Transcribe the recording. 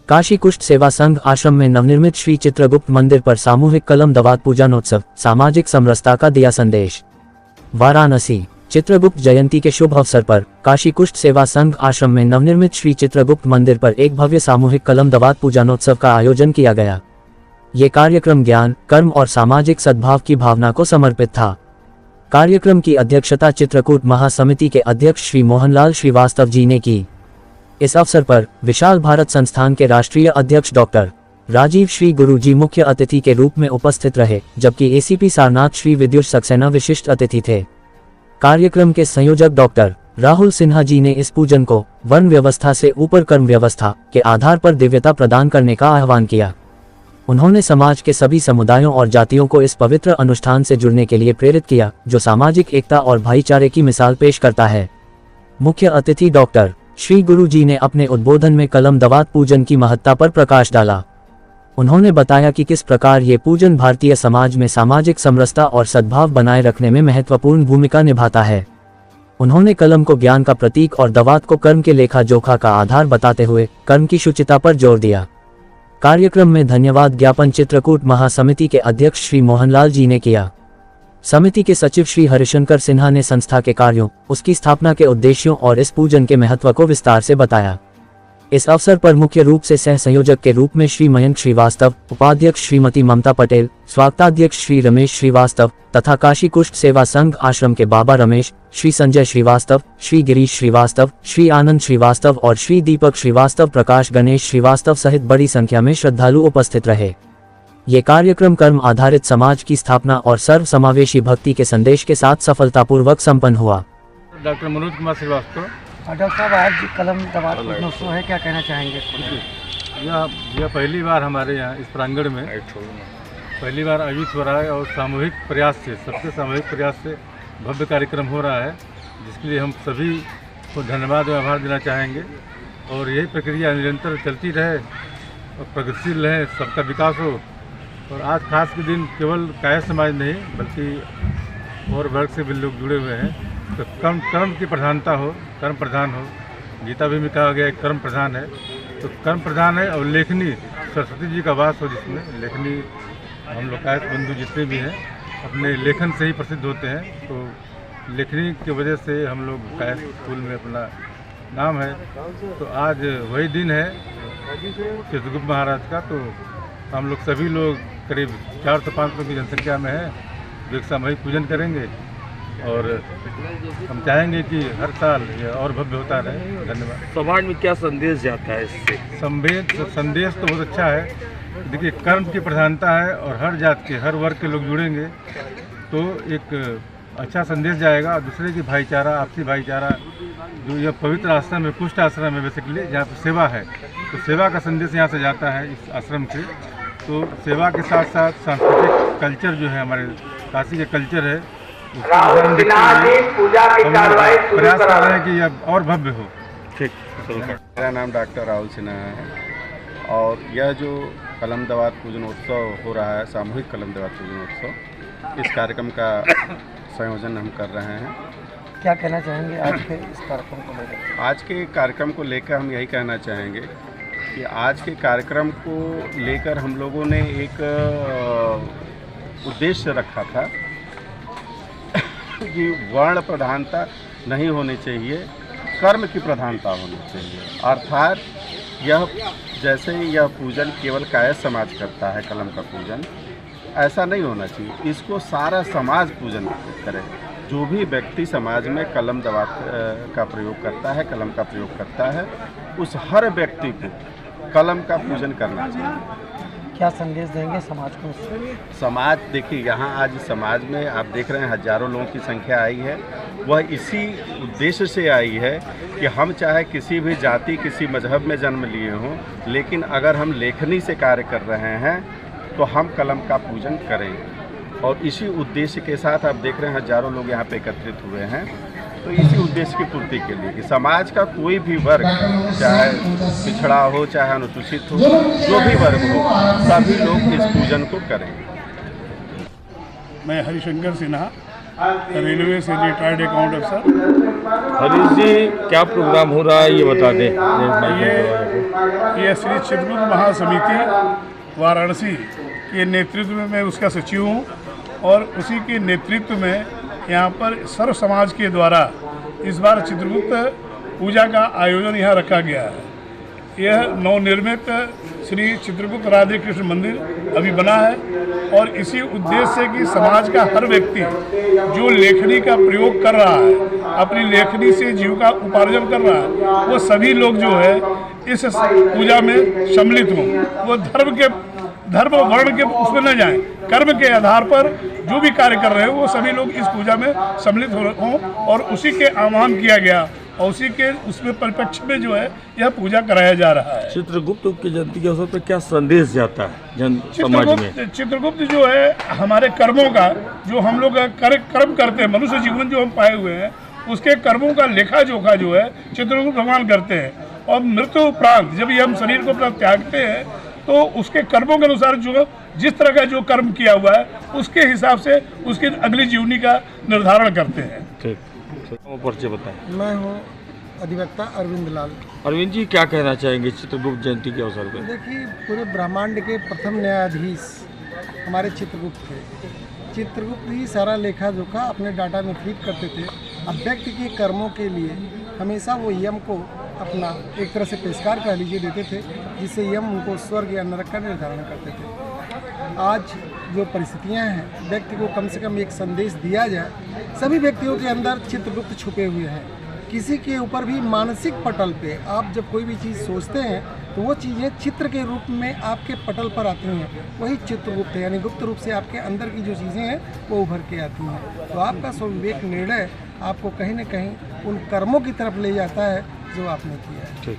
काशी कुष्ठ सेवा संघ आश्रम में नवनिर्मित श्री चित्रगुप्त मंदिर पर सामूहिक कलम दवात पूजनोत्सव, सामाजिक समरसता का दिया संदेश। वाराणसी। चित्रगुप्त जयंती के शुभ अवसर पर काशी कुष्ठ सेवा संघ आश्रम में नवनिर्मित श्री चित्रगुप्त मंदिर पर एक भव्य सामूहिक कलम दवात पूजनोत्सव का आयोजन किया गया। ये कार्यक्रम ज्ञान, कर्म और सामाजिक सद्भाव की भावना को समर्पित था। कार्यक्रम की अध्यक्षता चित्रकूट महासमिति के अध्यक्ष श्री मोहनलाल श्रीवास्तव जी ने की। इस अवसर पर विशाल भारत संस्थान के राष्ट्रीय अध्यक्ष डॉक्टर राजीव श्री गुरु जी मुख्य अतिथि के रूप में उपस्थित रहे, जबकि एसीपी सारनाथ श्री विद्युत सक्सेना विशिष्ट अतिथि थे। कार्यक्रम के संयोजक डॉक्टर राहुल सिन्हा जी ने इस पूजन को वर्ण व्यवस्था से ऊपर कर्म व्यवस्था के आधार पर दिव्यता प्रदान करने का आह्वान किया। उन्होंने समाज के सभी समुदायों और जातियों को इस पवित्र अनुष्ठान से जुड़ने के लिए प्रेरित किया, जो सामाजिक एकता और भाईचारे की मिसाल पेश करता है। मुख्य अतिथि डॉक्टर श्री गुरु जी ने अपने उद्बोधन में कलम दवात पूजन की महत्ता पर प्रकाश डाला। उन्होंने बताया कि किस प्रकार ये पूजन भारतीय समाज में सामाजिक समरसता और सद्भाव बनाए रखने में महत्वपूर्ण भूमिका निभाता है। उन्होंने कलम को ज्ञान का प्रतीक और दवात को कर्म के लेखा जोखा का आधार बताते हुए कर्म की शुचिता पर जोर दिया। कार्यक्रम में धन्यवाद ज्ञापन चित्रकूट महासमिति के अध्यक्ष श्री मोहनलाल जी ने किया। समिति के सचिव श्री हरिशंकर सिन्हा ने संस्था के कार्यों, उसकी स्थापना के उद्देश्यों और इस पूजन के महत्व को विस्तार से बताया। इस अवसर पर मुख्य रूप से सह संयोजक के रूप में श्री मयंक श्रीवास्तव, उपाध्यक्ष श्रीमती ममता पटेल, स्वागताध्यक्ष श्री रमेश श्रीवास्तव तथा काशी कुष्ठ सेवा संघ आश्रम के बाबा रमेश, श्री संजय श्रीवास्तव, श्री गिरीश श्रीवास्तव, श्री आनंद श्रीवास्तव और श्री दीपक श्रीवास्तव, प्रकाश गणेश श्रीवास्तव सहित बड़ी संख्या में श्रद्धालु उपस्थित रहे। ये कार्यक्रम कर्म आधारित समाज की स्थापना और सर्व समावेशी भक्ति के संदेश के साथ सफलतापूर्वक संपन्न हुआ। डॉक्टर मनोज कुमार श्रीवास्तव। डॉक्टर साहब, आज कलम दवात पूजनोत्सव है, क्या कहना चाहेंगे? यह पहली बार हमारे यहाँ इस प्रांगण में पहली बार आयोजित हो रहा है और सामूहिक प्रयास से, सबके सामूहिक प्रयास से भव्य कार्यक्रम हो रहा है, जिसके लिए हम सभी को धन्यवाद और आभार देना चाहेंगे। और यही प्रक्रिया निरंतर चलती रहे और प्रगतिशील रहे, सबका विकास हो। और आज खास के दिन केवल काया समाज नहीं बल्कि और वर्ग से भी लोग जुड़े हुए हैं, तो कर्म की प्रधानता हो, कर्म प्रधान हो। गीता भी में कहा गया है कर्म प्रधान है, तो कर्म प्रधान है। और लेखनी सरस्वती जी का वास हो, जिसमें लेखनी हम लोग कायस्थ बंधु जितने भी हैं अपने लेखन से ही प्रसिद्ध होते हैं, तो लेखनी की वजह से हम लोग कायस्थ स्कूल में अपना नाम है। तो आज वही दिन है चित्रगुप्त महाराज का, तो हम लोग सभी लोग करीब 4 से 5 लोग की जनसंख्या में है, जो एक सामूहिक पूजन करेंगे और हम चाहेंगे कि हर साल ये और भव्य होता रहे। धन्यवाद। समाज में क्या संदेश जाता है इससे? संदेश तो बहुत अच्छा है। देखिए, कर्म की प्रधानता है और हर जात के, हर वर्ग के लोग जुड़ेंगे तो एक अच्छा संदेश जाएगा। दूसरे की भाईचारा, आपसी भाईचारा, जो यह पवित्र आश्रम है, कुष्ठ आश्रम है बेसिकली, जहाँ पर सेवा है, तो सेवा का संदेश यहाँ से जाता है इस आश्रम से। तो सेवा के साथ साथ सांस्कृतिक कल्चर जो है, हमारे काशी के कल्चर है, उसका हम प्रयास कर रहे हैं कि यह और भव्य हो। ठीक। मेरा नाम डॉक्टर राहुल सिन्हा है और यह जो कलम दवात पूजनोत्सव हो रहा है, सामूहिक कलम दवात पूजनोत्सव, इस कार्यक्रम का संयोजन हम कर रहे हैं। क्या कहना चाहेंगे आज के इस कार्यक्रम को लेकर? आज के कार्यक्रम को लेकर हम यही कहना चाहेंगे कि आज के कार्यक्रम को लेकर हम लोगों ने एक उद्देश्य रखा था कि वर्ण प्रधानता नहीं होनी चाहिए, कर्म की प्रधानता होनी चाहिए। अर्थात यह जैसे यह पूजन केवल कायस्थ समाज करता है, कलम का पूजन, ऐसा नहीं होना चाहिए। इसको सारा समाज पूजन करे। जो भी व्यक्ति समाज में कलम दवात का प्रयोग करता है, कलम का प्रयोग करता है, उस हर व्यक्ति को कलम का पूजन करना चाहिए। क्या संदेश देंगे समाज को? समाज, देखिए, यहाँ आज समाज में आप देख रहे हैं हजारों लोगों की संख्या आई है। वह इसी उद्देश्य से आई है कि हम चाहे किसी भी जाति, किसी मजहब में जन्म लिए हों, लेकिन अगर हम लेखनी से कार्य कर रहे हैं तो हम कलम का पूजन करें। और इसी उद्देश्य के साथ आप देख रहे हैं हजारों लोग यहाँ पे एकत्रित हुए हैं। तो इसी उद्देश्य की पूर्ति के लिए कि समाज का कोई भी वर्ग, चाहे पिछड़ा हो, चाहे अनुसूचित हो, जो भी वर्ग हो, सभी लोग इस पूजन को करें। मैं हरिशंकर सिन्हा, रेलवे से रिटायर्ड अकाउंट अफसर, हरीश जी क्या प्रोग्राम हो रहा है ये बता दें। ये श्री चित्रगुप्त महासमिति वाराणसी के नेतृत्व में मैं उसका सचिव हूँ और उसी के नेतृत्व में यहाँ पर सर्व समाज के द्वारा इस बार चित्रगुप्त पूजा का आयोजन यहाँ रखा गया है। यह नवनिर्मित श्री चित्रगुप्त राधे कृष्ण मंदिर अभी बना है और इसी उद्देश्य से कि समाज का हर व्यक्ति जो लेखनी का प्रयोग कर रहा है, अपनी लेखनी से जीविका उपार्जन कर रहा है, वो सभी लोग जो है इस पूजा में सम्मिलित हों। वो धर्म वर्ण के उसमें न जाएं, कर्म के आधार पर जो भी कार्य कर रहे हैं वो सभी लोग इस पूजा में सम्मिलित हों और उसी के आह्वान किया गया और उसी के उसमें परिप्रेक्ष्य में जो है यह पूजा कराया जा रहा है। चित्रगुप्त की जयंती के अवसर पर क्या संदेश जाता है जन समाज में? चित्रगुप्त जो है हमारे कर्मों का जो हम लोग कर्म करते हैं, मनुष्य जीवन जो हम पाए हुए हैं उसके कर्मों का लेखा जोखा जो है चित्रगुप्त भगवान करते हैं और मृत्यु उपरांत जब ये हम शरीर को अपना त्यागते हैं तो उसके कर्मों के अनुसार जो जिस तरह का जो कर्म किया हुआ है उसके हिसाब से उसकी अगली जीवनी का निर्धारण करते हैं। ठीक, परिचय बताएं। मैं हूँ अधिवक्ता अरविंद लाल। अरविंद जी क्या कहना चाहेंगे चित्रगुप्त जयंती के अवसर पर? देखिए, पूरे ब्रह्मांड के प्रथम न्यायाधीश हमारे चित्रगुप्त थे। चित्रगुप्त ही सारा लेखा जोखा अपने डाटा में फीड करते थे। अब व्यक्ति के कर्मों के लिए हमेशा वो यम को अपना एक तरह से पेशकार कह लीजिए देते थे, जिससे यम उनको स्वर्ग या नरक का निर्धारण करते थे। आज जो परिस्थितियां हैं, व्यक्ति को कम से कम एक संदेश दिया जाए। सभी व्यक्तियों के अंदर चित्रगुप्त छुपे हुए हैं। किसी के ऊपर भी मानसिक पटल पे आप जब कोई भी चीज़ सोचते हैं तो वो चीज़ें चित्र के रूप में आपके पटल पर आती हैं। वही चित्रगुप्त है, यानी गुप्त रूप से आपके अंदर की जो चीज़ें हैं वो उभर के आती हैं। तो आपका स्वविवेक निर्णय आपको कहीं न कहीं उन कर्मों की तरफ ले जाता है जो आपने किया है। ठीक।